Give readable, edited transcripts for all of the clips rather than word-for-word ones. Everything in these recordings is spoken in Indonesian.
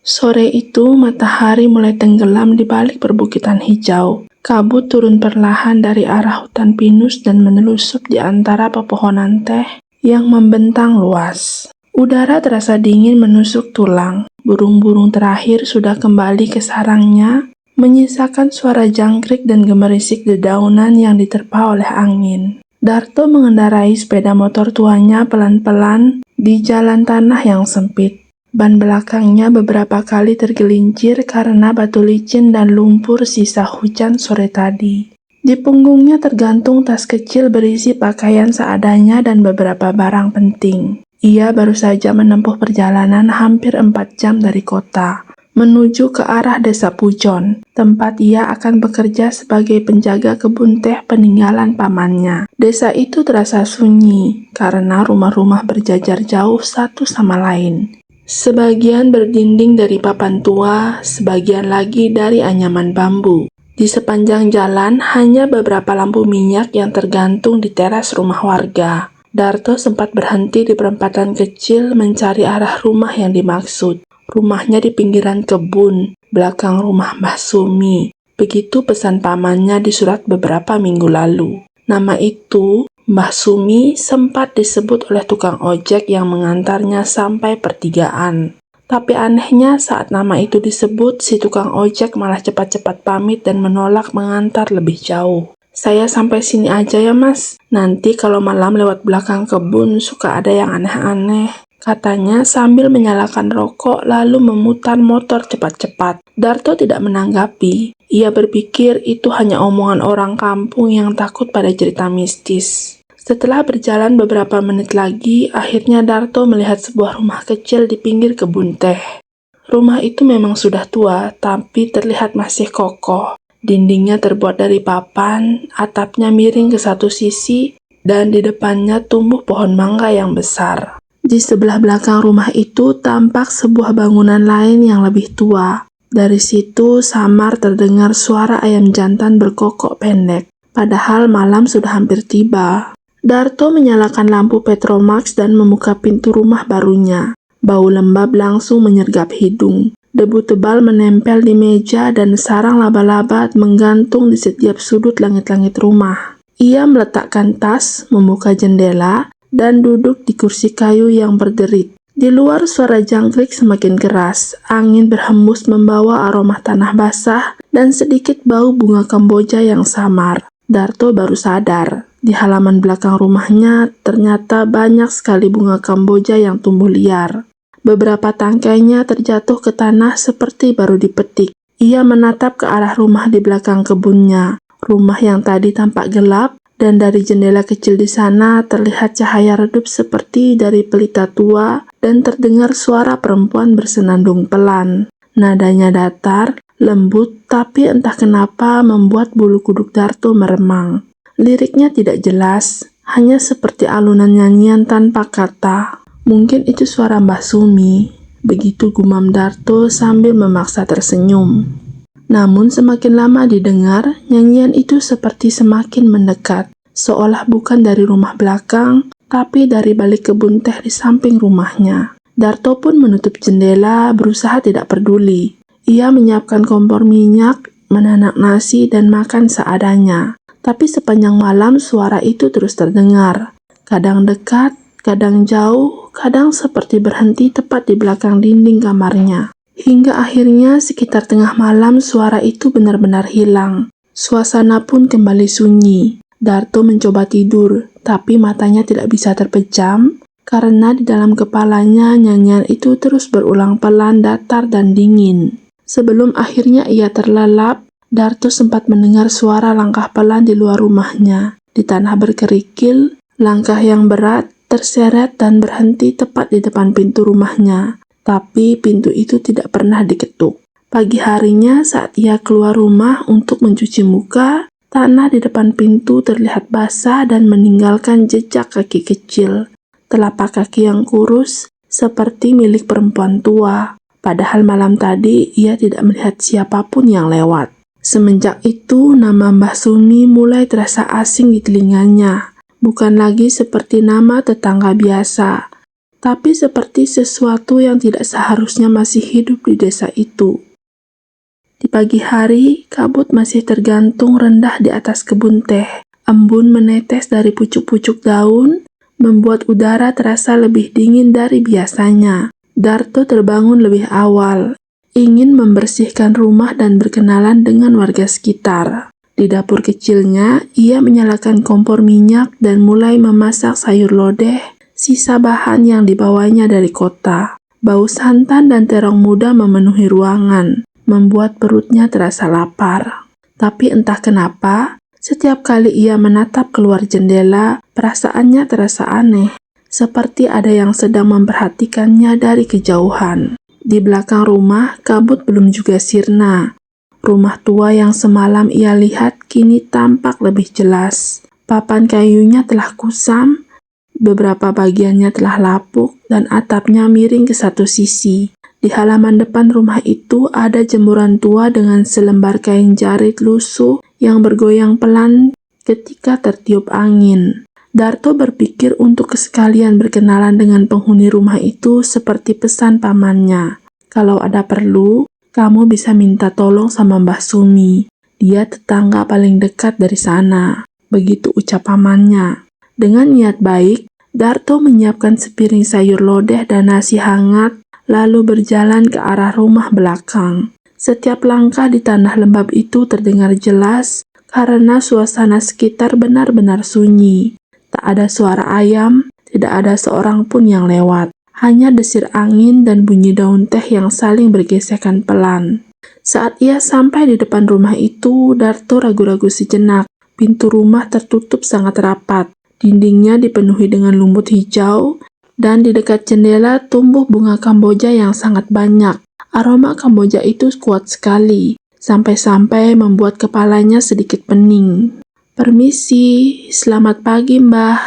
Sore itu, matahari mulai tenggelam di balik perbukitan hijau. Kabut turun perlahan dari arah hutan pinus dan menelusup di antara pepohonan teh yang membentang luas. Udara terasa dingin menusuk tulang. Burung-burung terakhir sudah kembali ke sarangnya, menyisakan suara jangkrik dan gemerisik dedaunan yang diterpa oleh angin. Darto mengendarai sepeda motor tuanya pelan-pelan di jalan tanah yang sempit. Ban belakangnya beberapa kali tergelincir karena batu licin dan lumpur sisa hujan sore tadi. Di punggungnya tergantung tas kecil berisi pakaian seadanya dan beberapa barang penting. Ia baru saja menempuh perjalanan hampir 4 jam dari kota, menuju ke arah desa Pujon, tempat ia akan bekerja sebagai penjaga kebun teh peninggalan pamannya. Desa itu terasa sunyi, karena rumah-rumah berjajar jauh satu sama lain. Sebagian berdinding dari papan tua, sebagian lagi dari anyaman bambu. Di sepanjang jalan hanya beberapa lampu minyak yang tergantung di teras rumah warga. Darto sempat berhenti di perempatan kecil mencari arah rumah yang dimaksud. Rumahnya di pinggiran kebun, belakang rumah Mbah Sumi. Begitu pesan pamannya di surat beberapa minggu lalu. Nama itu, Mbah Sumi, sempat disebut oleh tukang ojek yang mengantarnya sampai pertigaan. Tapi anehnya saat nama itu disebut, si tukang ojek malah cepat-cepat pamit dan menolak mengantar lebih jauh. "Saya sampai sini aja ya mas, nanti kalau malam lewat belakang kebun suka ada yang aneh-aneh," katanya sambil menyalakan rokok lalu memutar motor cepat-cepat. Darto tidak menanggapi. Ia berpikir itu hanya omongan orang kampung yang takut pada cerita mistis. Setelah berjalan beberapa menit lagi, akhirnya Darto melihat sebuah rumah kecil di pinggir kebun teh. Rumah itu memang sudah tua, tapi terlihat masih kokoh. Dindingnya terbuat dari papan, atapnya miring ke satu sisi, dan di depannya tumbuh pohon mangga yang besar. Di sebelah belakang rumah itu tampak sebuah bangunan lain yang lebih tua. Dari situ samar terdengar suara ayam jantan berkokok pendek. Padahal malam sudah hampir tiba. Darto menyalakan lampu Petromax dan membuka pintu rumah barunya. Bau lembab langsung menyergap hidung. Debu tebal menempel di meja dan sarang laba-laba menggantung di setiap sudut langit-langit rumah. Ia meletakkan tas, membuka jendela, dan duduk di kursi kayu yang berderit. Di luar suara jangkrik semakin keras, angin berhembus membawa aroma tanah basah dan sedikit bau bunga Kamboja yang samar. Darto baru sadar, di halaman belakang rumahnya ternyata banyak sekali bunga Kamboja yang tumbuh liar. Beberapa tangkainya terjatuh ke tanah seperti baru dipetik. Ia menatap ke arah rumah di belakang kebunnya, rumah yang tadi tampak gelap, dan dari jendela kecil di sana terlihat cahaya redup seperti dari pelita tua dan terdengar suara perempuan bersenandung pelan. Nadanya datar, lembut, tapi entah kenapa membuat bulu kuduk Darto meremang. Liriknya tidak jelas, hanya seperti alunan nyanyian tanpa kata. Mungkin itu suara Mbah Sumi, begitu gumam Darto sambil memaksa tersenyum. Namun semakin lama didengar, nyanyian itu seperti semakin mendekat, seolah bukan dari rumah belakang, tapi dari balik kebun teh di samping rumahnya. Darto pun menutup jendela, berusaha tidak peduli. Ia menyiapkan kompor minyak, menanak nasi, dan makan seadanya. Tapi sepanjang malam suara itu terus terdengar. Kadang dekat, kadang jauh, kadang seperti berhenti tepat di belakang dinding kamarnya. Hingga akhirnya sekitar tengah malam suara itu benar-benar hilang. Suasana pun kembali sunyi. Darto mencoba tidur, tapi matanya tidak bisa terpejam karena di dalam kepalanya nyanyian itu terus berulang pelan, datar, dan dingin. Sebelum akhirnya ia terlelap, Darto sempat mendengar suara langkah pelan di luar rumahnya. Di tanah berkerikil, langkah yang berat, terseret dan berhenti tepat di depan pintu rumahnya. Tapi pintu itu tidak pernah diketuk. Pagi harinya saat ia keluar rumah untuk mencuci muka, tanah di depan pintu terlihat basah dan meninggalkan jejak kaki kecil. Telapak kaki yang kurus, seperti milik perempuan tua. Padahal malam tadi ia tidak melihat siapapun yang lewat. Semenjak itu, nama Mbah Sumi mulai terasa asing di telinganya. Bukan lagi seperti nama tetangga biasa. tapi seperti sesuatu yang tidak seharusnya masih hidup di desa itu. Di pagi hari, kabut masih tergantung rendah di atas kebun teh. Embun menetes dari pucuk-pucuk daun, membuat udara terasa lebih dingin dari biasanya. Darto terbangun lebih awal, ingin membersihkan rumah dan berkenalan dengan warga sekitar. Di dapur kecilnya, ia menyalakan kompor minyak dan mulai memasak sayur lodeh, sisa bahan yang dibawanya dari kota. Bau santan dan terong muda memenuhi ruangan, membuat perutnya terasa lapar. Tapi entah kenapa, setiap kali ia menatap keluar jendela, perasaannya terasa aneh, seperti ada yang sedang memperhatikannya dari kejauhan. Di belakang rumah, kabut belum juga sirna. Rumah tua yang semalam ia lihat kini tampak lebih jelas. Papan kayunya telah kusam, beberapa bagiannya telah lapuk, dan atapnya miring ke satu sisi. Di halaman depan rumah itu ada jemuran tua dengan selembar kain jarit lusuh yang bergoyang pelan ketika tertiup angin. Darto berpikir untuk sekalian berkenalan dengan penghuni rumah itu seperti pesan pamannya. Kalau ada perlu, kamu bisa minta tolong sama Mbah Sumi. Dia tetangga paling dekat dari sana. Begitu ucap pamannya. Dengan niat baik, Darto menyiapkan sepiring sayur lodeh dan nasi hangat, lalu berjalan ke arah rumah belakang. Setiap langkah di tanah lembab itu terdengar jelas karena suasana sekitar benar-benar sunyi. Tak ada suara ayam, tidak ada seorang pun yang lewat. Hanya desir angin dan bunyi daun teh yang saling bergesekan pelan. Saat ia sampai di depan rumah itu, Darto ragu-ragu sejenak. Pintu rumah tertutup sangat rapat. Dindingnya dipenuhi dengan lumut hijau, dan di dekat jendela tumbuh bunga kamboja yang sangat banyak. Aroma kamboja itu kuat sekali, sampai-sampai membuat kepalanya sedikit pening. "Permisi, selamat pagi Mbah,"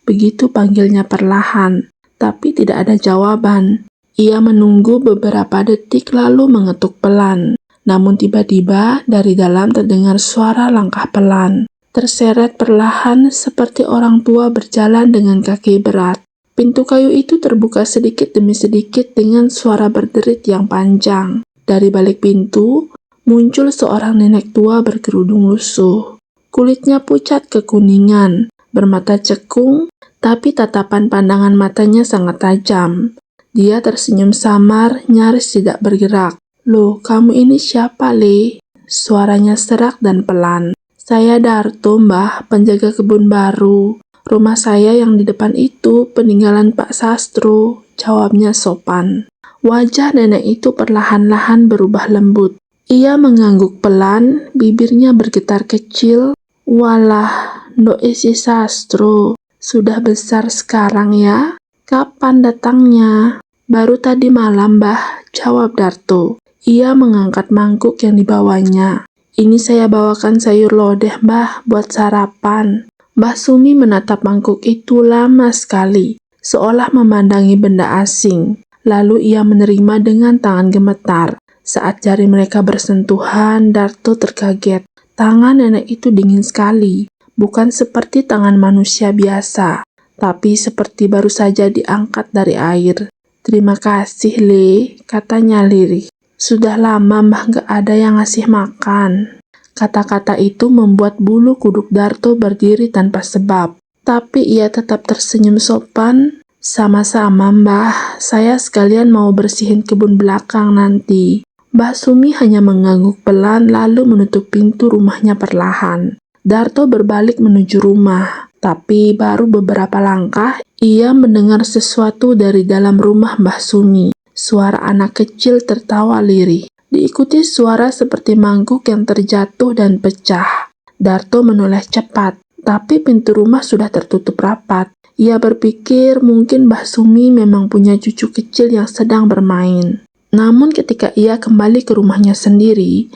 begitu panggilnya perlahan, tapi tidak ada jawaban. Ia menunggu beberapa detik lalu mengetuk pelan. Namun tiba-tiba dari dalam terdengar suara langkah pelan, terseret perlahan seperti orang tua berjalan dengan kaki berat. Pintu kayu itu terbuka sedikit demi sedikit dengan suara berderit yang panjang. Dari balik pintu, muncul seorang nenek tua berkerudung lusuh. Kulitnya pucat kekuningan, bermata cekung, tapi tatapan pandangan matanya sangat tajam. Dia tersenyum samar, nyaris tidak bergerak. "Loh, kamu ini siapa, Le?" Suaranya serak dan pelan. "Saya Darto, Mbah, penjaga kebun baru. Rumah saya yang di depan itu peninggalan Pak Sastro," jawabnya sopan. Wajah nenek itu perlahan-lahan berubah lembut. Ia mengangguk pelan, bibirnya bergetar kecil. "Walah, Ndok isi Sastro, sudah besar sekarang ya? Kapan datangnya?" "Baru tadi malam, Mbah," jawab Darto. Ia mengangkat mangkuk yang dibawanya. "Ini saya bawakan sayur lodeh, Mbah, buat sarapan." Mbah Sumi menatap mangkuk itu lama sekali, seolah memandangi benda asing. Lalu ia menerima dengan tangan gemetar. Saat jari mereka bersentuhan, Darto terkaget. Tangan nenek itu dingin sekali, bukan seperti tangan manusia biasa, tapi seperti baru saja diangkat dari air. "Terima kasih, Le," katanya lirih. "Sudah lama Mbah gak ada yang ngasih makan." Kata-kata itu membuat bulu kuduk Darto berdiri tanpa sebab, tapi ia tetap tersenyum sopan. "Sama-sama Mbah, saya sekalian mau bersihin kebun belakang nanti." Mbah Sumi hanya mengangguk pelan lalu menutup pintu rumahnya perlahan. Darto berbalik menuju rumah, tapi baru beberapa langkah ia mendengar sesuatu dari dalam rumah Mbah Sumi. Suara anak kecil tertawa lirih, diikuti suara seperti mangkuk yang terjatuh dan pecah. Darto menoleh cepat, tapi pintu rumah sudah tertutup rapat. Ia berpikir mungkin Mbah Sumi memang punya cucu kecil yang sedang bermain. Namun ketika ia kembali ke rumahnya sendiri,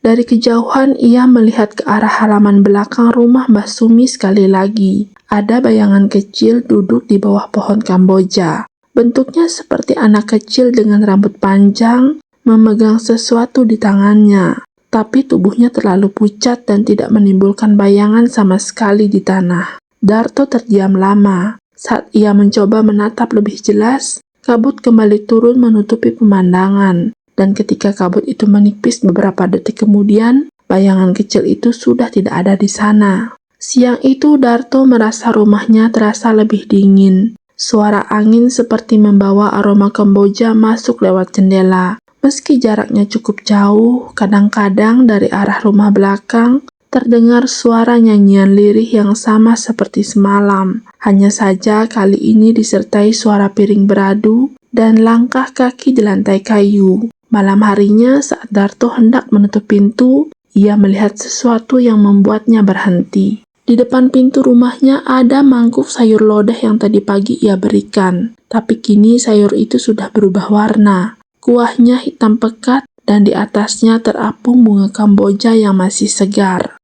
dari kejauhan ia melihat ke arah halaman belakang rumah Mbah Sumi sekali lagi. Ada bayangan kecil duduk di bawah pohon kamboja. Bentuknya seperti anak kecil dengan rambut panjang, memegang sesuatu di tangannya. Tapi tubuhnya terlalu pucat dan tidak menimbulkan bayangan sama sekali di tanah. Darto terdiam lama. Saat ia mencoba menatap lebih jelas, kabut kembali turun menutupi pemandangan. Dan ketika kabut itu menipis beberapa detik kemudian, bayangan kecil itu sudah tidak ada di sana. Siang itu Darto merasa rumahnya terasa lebih dingin. Suara angin seperti membawa aroma Kamboja masuk lewat jendela. Meski jaraknya cukup jauh, kadang-kadang dari arah rumah belakang terdengar suara nyanyian lirih yang sama seperti semalam. Hanya saja kali ini disertai suara piring beradu dan langkah kaki di lantai kayu. Malam harinya saat Darto hendak menutup pintu, ia melihat sesuatu yang membuatnya berhenti. Di depan pintu rumahnya ada mangkuk sayur lodeh yang tadi pagi ia berikan. Tapi kini sayur itu sudah berubah warna. Kuahnya hitam pekat dan di atasnya terapung bunga Kamboja yang masih segar.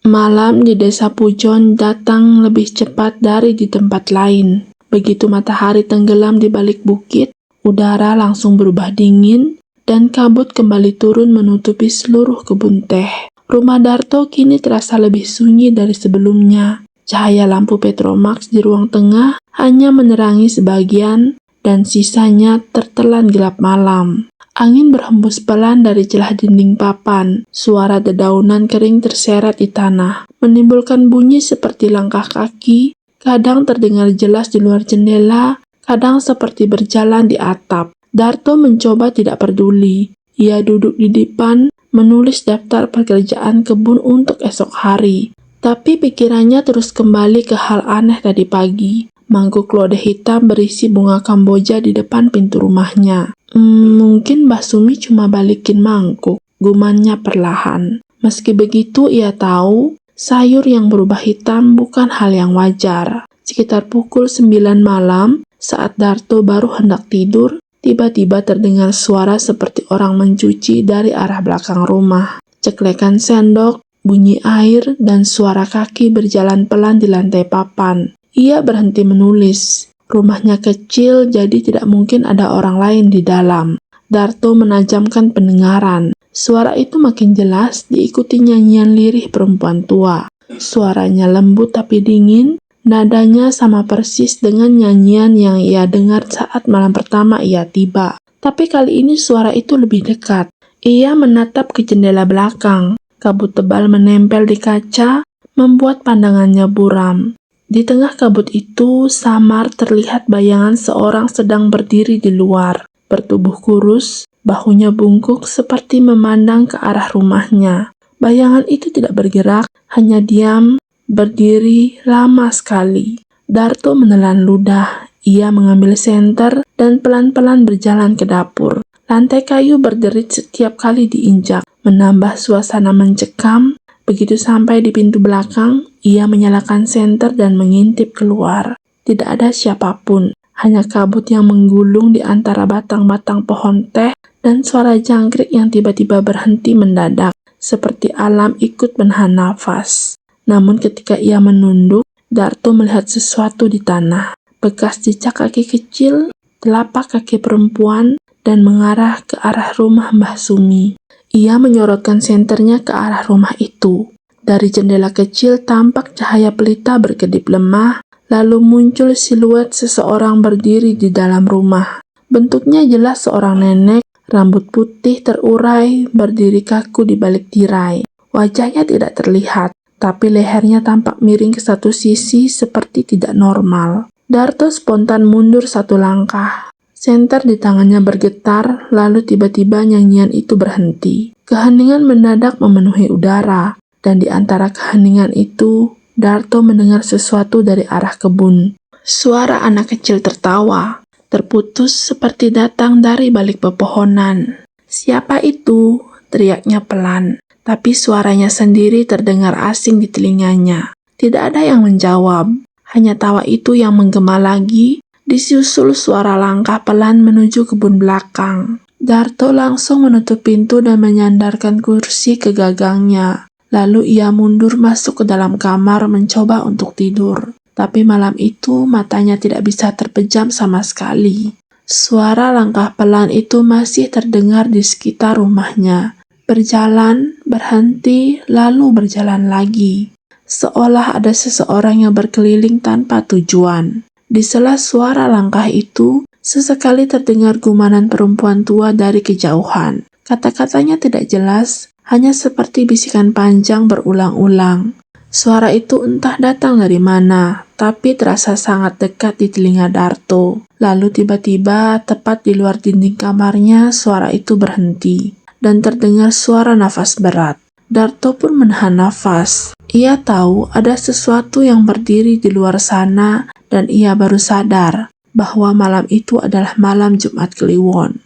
Malam di desa Pujon datang lebih cepat dari di tempat lain. Begitu matahari tenggelam di balik bukit, udara langsung berubah dingin dan kabut kembali turun menutupi seluruh kebun teh. Rumah Darto kini terasa lebih sunyi dari sebelumnya. Cahaya lampu Petromax di ruang tengah hanya menerangi sebagian dan sisanya tertelan gelap malam. Angin berhembus pelan dari celah dinding papan. Suara dedaunan kering terseret di tanah, menimbulkan bunyi seperti langkah kaki, kadang terdengar jelas di luar jendela, kadang seperti berjalan di atap. Darto mencoba tidak peduli. Ia duduk di depan, menulis daftar pekerjaan kebun untuk esok hari. Tapi pikirannya terus kembali ke hal aneh tadi pagi. Mangkuk lodeh hitam berisi bunga Kamboja di depan pintu rumahnya. Mungkin Mbah Sumi cuma balikin mangkuk, gumannya perlahan. Meski begitu, ia tahu sayur yang berubah hitam bukan hal yang wajar. Sekitar pukul 9 malam, saat Darto baru hendak tidur, tiba-tiba terdengar suara seperti orang mencuci dari arah belakang rumah. Ceklekan sendok, bunyi air, dan suara kaki berjalan pelan di lantai papan. Ia berhenti menulis. Rumahnya kecil, jadi tidak mungkin ada orang lain di dalam. Darto menajamkan pendengaran. Suara itu makin jelas, diikuti nyanyian lirih perempuan tua. Suaranya lembut tapi dingin, nadanya sama persis dengan nyanyian yang ia dengar saat malam pertama ia tiba. Tapi kali ini suara itu lebih dekat. Ia menatap ke jendela belakang. Kabut tebal menempel di kaca, membuat pandangannya buram. Di tengah kabut itu, samar terlihat bayangan seorang sedang berdiri di luar. Bertubuh kurus, bahunya bungkuk seperti memandang ke arah rumahnya. Bayangan itu tidak bergerak, hanya diam, berdiri lama sekali. Darto menelan ludah. Ia mengambil senter dan pelan-pelan berjalan ke dapur. Lantai kayu berderit setiap kali diinjak, menambah suasana mencekam. Begitu sampai di pintu belakang, ia menyalakan senter dan mengintip keluar. Tidak ada siapapun, hanya kabut yang menggulung di antara batang-batang pohon teh dan suara jangkrik yang tiba-tiba berhenti mendadak, seperti alam ikut menahan nafas. Namun ketika ia menunduk, Darto melihat sesuatu di tanah. Bekas jejak kaki kecil, telapak kaki perempuan, dan mengarah ke arah rumah Mbah Sumi. Ia menyorotkan senternya ke arah rumah itu. Dari jendela kecil tampak cahaya pelita berkedip lemah, lalu muncul siluet seseorang berdiri di dalam rumah. Bentuknya jelas seorang nenek, rambut putih terurai, berdiri kaku di balik tirai. Wajahnya tidak terlihat, tapi lehernya tampak miring ke satu sisi seperti tidak normal. Darto spontan mundur satu langkah. Senter di tangannya bergetar, lalu tiba-tiba nyanyian itu berhenti. Keheningan mendadak memenuhi udara, dan di antara keheningan itu, Darto mendengar sesuatu dari arah kebun. Suara anak kecil tertawa, terputus seperti datang dari balik pepohonan. "Siapa itu?" teriaknya pelan, tapi suaranya sendiri terdengar asing di telinganya. Tidak ada yang menjawab, hanya tawa itu yang menggema lagi, disusul suara langkah pelan menuju kebun belakang. Darto langsung menutup pintu dan menyandarkan kursi ke gagangnya. Lalu ia mundur masuk ke dalam kamar mencoba untuk tidur. Tapi malam itu matanya tidak bisa terpejam sama sekali. Suara langkah pelan itu masih terdengar di sekitar rumahnya. Berjalan, berhenti, lalu berjalan lagi. seolah ada seseorang yang berkeliling tanpa tujuan. Di sela suara langkah itu, sesekali terdengar gumanan perempuan tua dari kejauhan. Kata-katanya tidak jelas, hanya seperti bisikan panjang berulang-ulang. Suara itu entah datang dari mana, tapi terasa sangat dekat di telinga Darto. Lalu tiba-tiba, tepat di luar dinding kamarnya, suara itu berhenti, dan terdengar suara nafas berat. Darto pun menahan nafas. Ia tahu ada sesuatu yang berdiri di luar sana, dan ia baru sadar bahwa malam itu adalah malam Jumat Kliwon.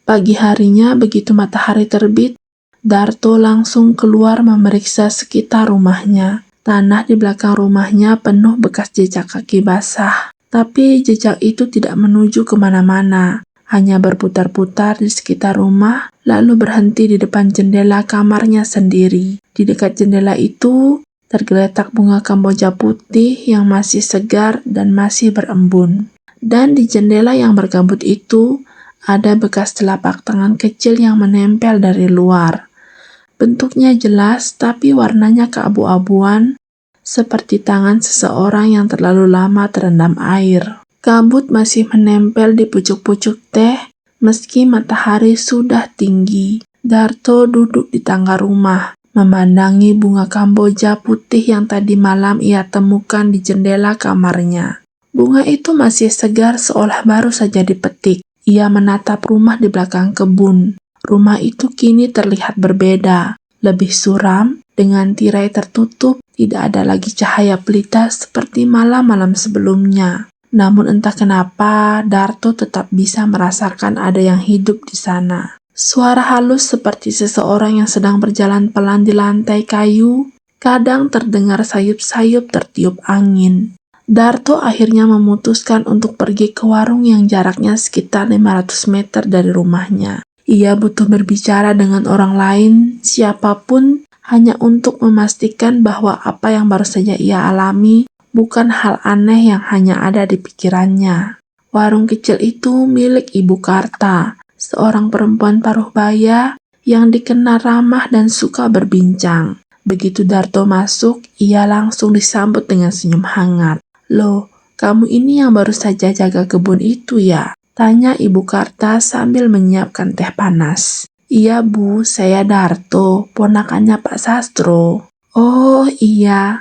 Pagi harinya, begitu matahari terbit, Darto langsung keluar memeriksa sekitar rumahnya. Tanah di belakang rumahnya penuh bekas jejak kaki basah, tapi jejak itu tidak menuju kemana-mana, hanya berputar-putar di sekitar rumah, lalu berhenti di depan jendela kamarnya sendiri. Di dekat jendela itu, tergeletak bunga kamboja putih yang masih segar dan masih berembun. Dan di jendela yang berkabut itu, ada bekas telapak tangan kecil yang menempel dari luar. Bentuknya jelas, tapi warnanya keabu-abuan, seperti tangan seseorang yang terlalu lama terendam air. Kabut masih menempel di pucuk-pucuk teh, meski matahari sudah tinggi. Darto duduk di tangga rumah, memandangi bunga kamboja putih yang tadi malam ia temukan di jendela kamarnya. Bunga itu masih segar seolah baru saja dipetik. Ia menatap rumah di belakang kebun. Rumah itu kini terlihat berbeda, lebih suram, dengan tirai tertutup, tidak ada lagi cahaya pelita seperti malam-malam sebelumnya. Namun entah kenapa, Darto tetap bisa merasakan ada yang hidup di sana. Suara halus seperti seseorang yang sedang berjalan pelan di lantai kayu, kadang terdengar sayup-sayup tertiup angin. Darto akhirnya memutuskan untuk pergi ke warung yang jaraknya sekitar 500 meter dari rumahnya. Ia butuh berbicara dengan orang lain, siapapun, hanya untuk memastikan bahwa apa yang baru saja ia alami bukan hal aneh yang hanya ada di pikirannya. Warung kecil itu milik Ibu Karta, seorang perempuan paruh baya yang dikenal ramah dan suka berbincang. Begitu Darto masuk, ia langsung disambut dengan senyum hangat. "Loh, kamu ini yang baru saja jaga kebun itu ya?" tanya Ibu Karta sambil menyiapkan teh panas. "Iya Bu, saya Darto, ponakannya Pak Sastro." "Oh iya,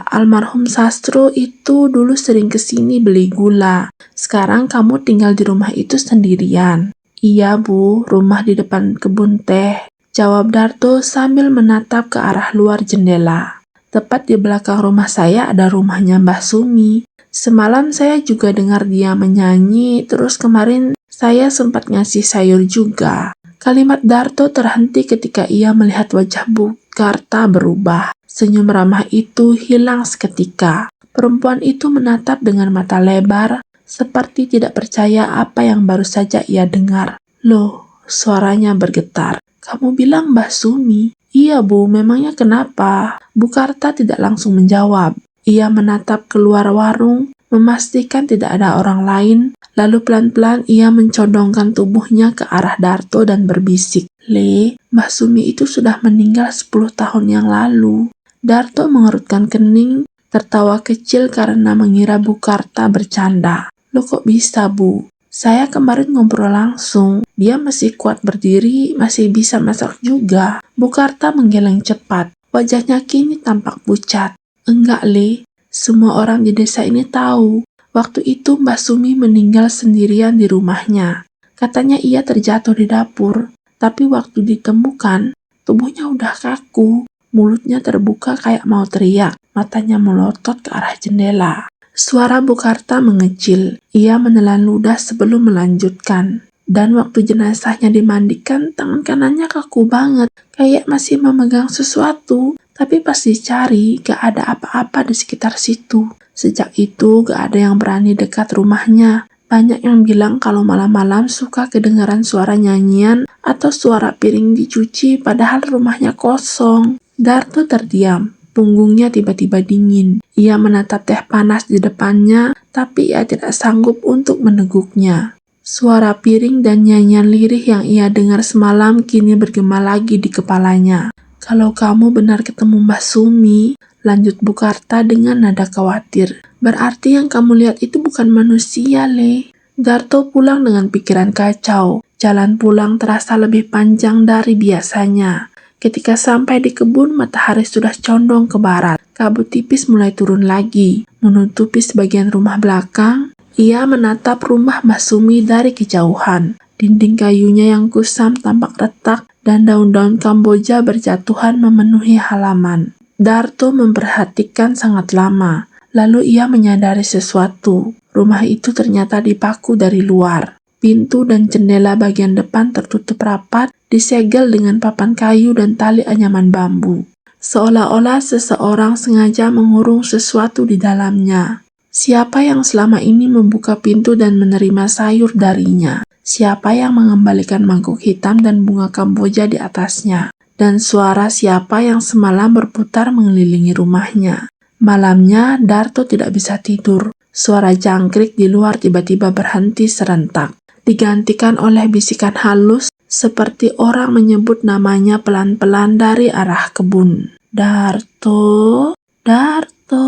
almarhum Sastro itu dulu sering kesini beli gula. Sekarang kamu tinggal di rumah itu sendirian?" "Iya Bu, rumah di depan kebun teh," jawab Darto sambil menatap ke arah luar jendela. "Tepat di belakang rumah saya ada rumahnya Mbah Sumi. Semalam saya juga dengar dia menyanyi, terus kemarin saya sempat ngasih sayur juga." Kalimat Darto terhenti ketika ia melihat wajah Bu Karta berubah. Senyum ramah itu hilang seketika. Perempuan itu menatap dengan mata lebar, seperti tidak percaya apa yang baru saja ia dengar. "Loh," suaranya bergetar. "Kamu bilang Mbah Sumi?" "Iya Bu, memangnya kenapa?" Bu Karta tidak langsung menjawab. Ia menatap keluar warung, memastikan tidak ada orang lain, lalu pelan-pelan ia mencondongkan tubuhnya ke arah Darto dan berbisik, "Le, Mbah Sumi itu sudah meninggal 10 tahun yang lalu." Darto mengerutkan kening, tertawa kecil karena mengira Bu Karta bercanda. "Loh kok bisa Bu? Saya kemarin ngobrol langsung, dia masih kuat berdiri, masih bisa masak juga." Bu Karta menggeleng cepat, wajahnya kini tampak pucat. "Enggak Le, semua orang di desa ini tahu. Waktu itu Mbah Sumi meninggal sendirian di rumahnya. Katanya ia terjatuh di dapur, tapi waktu ditemukan, tubuhnya udah kaku, mulutnya terbuka kayak mau teriak, matanya melotot ke arah jendela." Suara Bu Karta mengecil, ia menelan ludah sebelum melanjutkan. "Dan waktu jenazahnya dimandikan, tangan kanannya kaku banget, kayak masih memegang sesuatu. Tapi pas dicari, gak ada apa-apa di sekitar situ. Sejak itu, gak ada yang berani dekat rumahnya. Banyak yang bilang kalau malam-malam suka kedengaran suara nyanyian atau suara piring dicuci padahal rumahnya kosong." Darto terdiam, punggungnya tiba-tiba dingin. Ia menatap teh panas di depannya, tapi ia tidak sanggup untuk meneguknya. Suara piring dan nyanyian lirih yang ia dengar semalam kini bergema lagi di kepalanya. Kalau kamu benar ketemu Mbah Sumi, lanjut Bukarta dengan nada khawatir. Berarti yang kamu lihat itu bukan manusia, Le. Darto pulang dengan pikiran kacau. Jalan pulang terasa lebih panjang dari biasanya. Ketika sampai di kebun, matahari sudah condong ke barat. Kabut tipis mulai turun lagi, menutupi sebagian rumah belakang. Ia menatap rumah Mbah Sumi dari kejauhan. Dinding kayunya yang kusam tampak retak dan daun-daun Kamboja berjatuhan memenuhi halaman. Darto memperhatikan sangat lama, lalu ia menyadari sesuatu. Rumah itu ternyata dipaku dari luar. Pintu dan jendela bagian depan tertutup rapat, disegel dengan papan kayu dan tali anyaman bambu. Seolah-olah seseorang sengaja mengurung sesuatu di dalamnya. Siapa yang selama ini membuka pintu dan menerima sayur darinya? Siapa yang mengembalikan mangkuk hitam dan bunga Kamboja di atasnya? Dan suara siapa yang semalam berputar mengelilingi rumahnya? Malamnya, Darto tidak bisa tidur. Suara jangkrik di luar tiba-tiba berhenti serentak, digantikan oleh bisikan halus seperti orang menyebut namanya pelan-pelan dari arah kebun. Darto, Darto.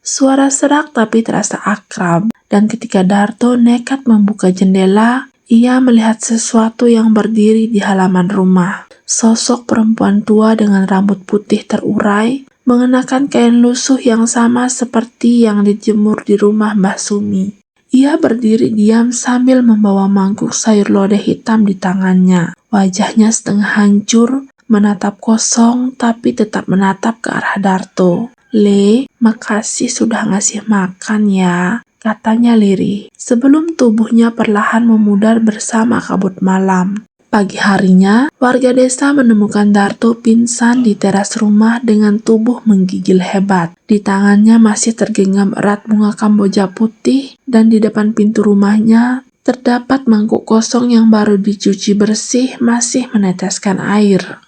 Suara serak tapi terasa akrab, dan ketika Darto nekat membuka jendela, ia melihat sesuatu yang berdiri di halaman rumah. Sosok perempuan tua dengan rambut putih terurai, mengenakan kain lusuh yang sama seperti yang dijemur di rumah Mbah Sumi. Ia berdiri diam sambil membawa mangkuk sayur lodeh hitam di tangannya. Wajahnya setengah hancur, menatap kosong tapi tetap menatap ke arah Darto. Le, makasih sudah ngasih makan ya, katanya lirih, sebelum tubuhnya perlahan memudar bersama kabut malam. Pagi harinya, warga desa menemukan Darto pingsan di teras rumah dengan tubuh menggigil hebat. Di tangannya masih tergenggam erat bunga Kamboja putih, dan di depan pintu rumahnya terdapat mangkuk kosong yang baru dicuci bersih masih meneteskan air.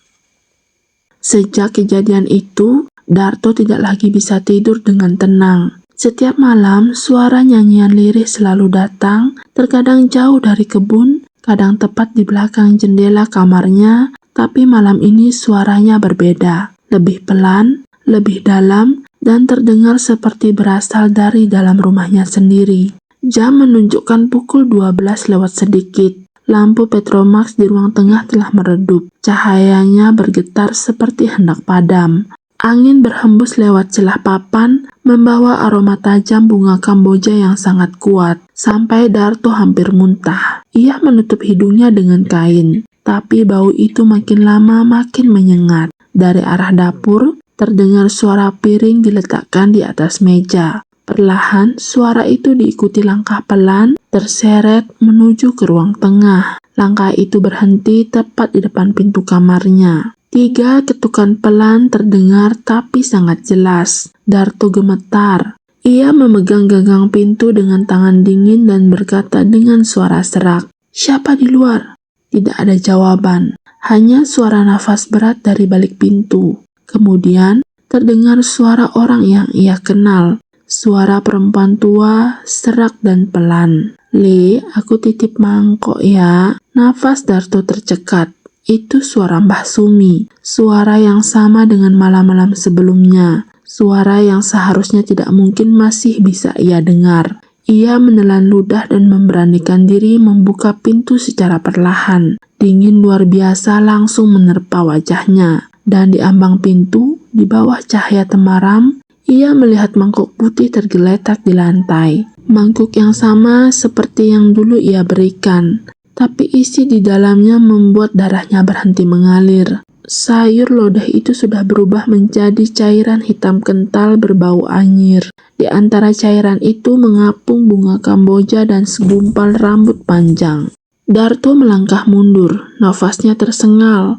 Sejak kejadian itu, Darto tidak lagi bisa tidur dengan tenang. Setiap malam, suara nyanyian lirih selalu datang, terkadang jauh dari kebun, kadang tepat di belakang jendela kamarnya, tapi malam ini suaranya berbeda, lebih pelan, lebih dalam, dan terdengar seperti berasal dari dalam rumahnya sendiri. Jam menunjukkan pukul 12 lewat sedikit. Lampu Petromax di ruang tengah telah meredup. Cahayanya bergetar seperti hendak padam. Angin berhembus lewat celah papan, membawa aroma tajam bunga Kamboja yang sangat kuat, sampai Darto hampir muntah. Ia menutup hidungnya dengan kain, tapi bau itu makin lama makin menyengat. Dari arah dapur, terdengar suara piring diletakkan di atas meja. Perlahan, suara itu diikuti langkah pelan, terseret menuju ke ruang tengah. Langkah itu berhenti tepat di depan pintu kamarnya. 3 ketukan pelan terdengar tapi sangat jelas. Darto gemetar. Ia memegang gagang pintu dengan tangan dingin dan berkata dengan suara serak, "Siapa di luar?" Tidak ada jawaban, hanya suara nafas berat dari balik pintu. Kemudian terdengar suara orang yang ia kenal. Suara perempuan tua, serak dan pelan. "Le, aku titip mangkok ya." Nafas Darto tercekat. Itu suara Mbah Sumi, suara yang sama dengan malam-malam sebelumnya, suara yang seharusnya tidak mungkin masih bisa ia dengar. Ia menelan ludah dan memberanikan diri membuka pintu secara perlahan. Dingin luar biasa langsung menerpa wajahnya, dan di ambang pintu, di bawah cahaya temaram, ia melihat mangkuk putih tergeletak di lantai. Mangkuk yang sama seperti yang dulu ia berikan, tapi isi di dalamnya membuat darahnya berhenti mengalir. Sayur lodeh itu sudah berubah menjadi cairan hitam kental berbau anyir. Di antara cairan itu mengapung bunga Kamboja dan segumpal rambut panjang. Darto melangkah mundur, nafasnya tersengal.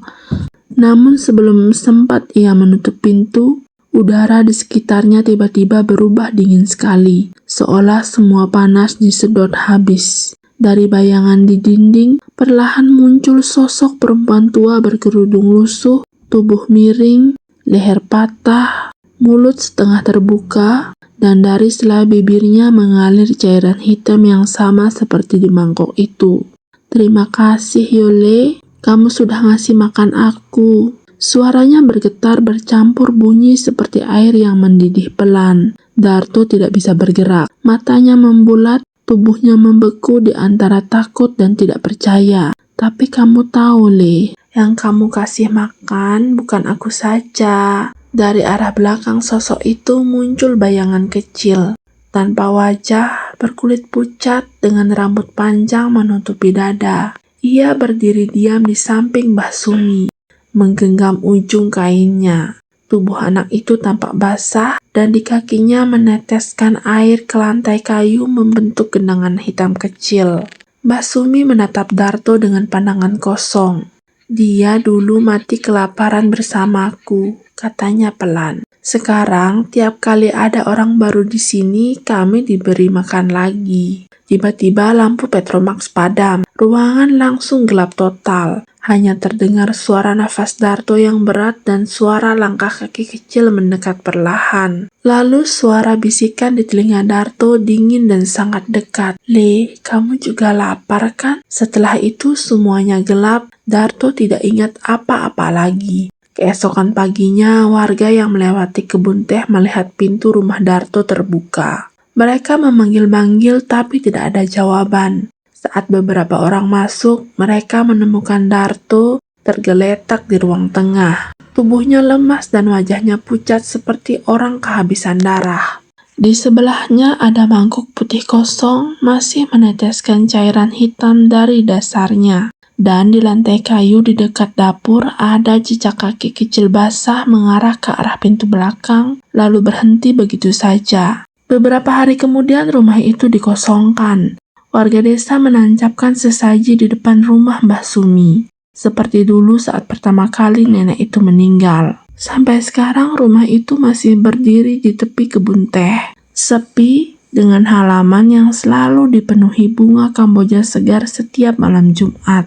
Namun sebelum sempat ia menutup pintu, udara di sekitarnya tiba-tiba berubah dingin sekali, seolah semua panas disedot habis. Dari bayangan di dinding, perlahan muncul sosok perempuan tua berkerudung lusuh, tubuh miring, leher patah, mulut setengah terbuka, dan dari sela bibirnya mengalir cairan hitam yang sama seperti di mangkok itu. "Terima kasih Yole, kamu sudah ngasih makan aku." Suaranya bergetar bercampur bunyi seperti air yang mendidih pelan. Darto tidak bisa bergerak. Matanya membulat, tubuhnya membeku di antara takut dan tidak percaya. Tapi kamu tahu, Le, yang kamu kasih makan bukan aku saja. Dari arah belakang sosok itu muncul bayangan kecil. Tanpa wajah, berkulit pucat dengan rambut panjang menutupi dada. Ia berdiri diam di samping Mbah Sumi, menggenggam ujung kainnya. Tubuh anak itu tampak basah dan di kakinya meneteskan air ke lantai kayu membentuk genangan hitam kecil. Mbah Sumi menatap Darto dengan pandangan kosong. Dia dulu mati kelaparan bersamaku, katanya pelan. Sekarang tiap kali ada orang baru di sini, kami diberi makan lagi. Tiba-tiba lampu Petromax padam. Ruangan langsung gelap total. Hanya terdengar suara nafas Darto yang berat dan suara langkah kaki kecil mendekat perlahan. Lalu suara bisikan di telinga Darto dingin dan sangat dekat. Le, kamu juga lapar kan? Setelah itu semuanya gelap. Darto tidak ingat apa-apa lagi. Keesokan paginya, warga yang melewati kebun teh melihat pintu rumah Darto terbuka. Mereka memanggil-manggil tapi tidak ada jawaban. Saat beberapa orang masuk, mereka menemukan Darto tergeletak di ruang tengah. Tubuhnya lemas dan wajahnya pucat seperti orang kehabisan darah. Di sebelahnya ada mangkuk putih kosong, masih meneteskan cairan hitam dari dasarnya. Dan di lantai kayu di dekat dapur ada jejak kaki kecil basah mengarah ke arah pintu belakang, lalu berhenti begitu saja. Beberapa hari kemudian rumah itu dikosongkan. Warga desa menancapkan sesaji di depan rumah Mbah Sumi, seperti dulu saat pertama kali nenek itu meninggal. Sampai sekarang rumah itu masih berdiri di tepi kebun teh, sepi dengan halaman yang selalu dipenuhi bunga kamboja segar setiap malam Jumat.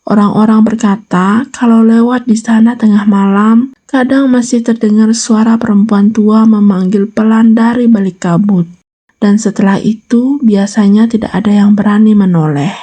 Orang-orang berkata kalau lewat di sana tengah malam, kadang masih terdengar suara perempuan tua memanggil pelan dari balik kabut. Dan setelah itu, biasanya tidak ada yang berani menoleh.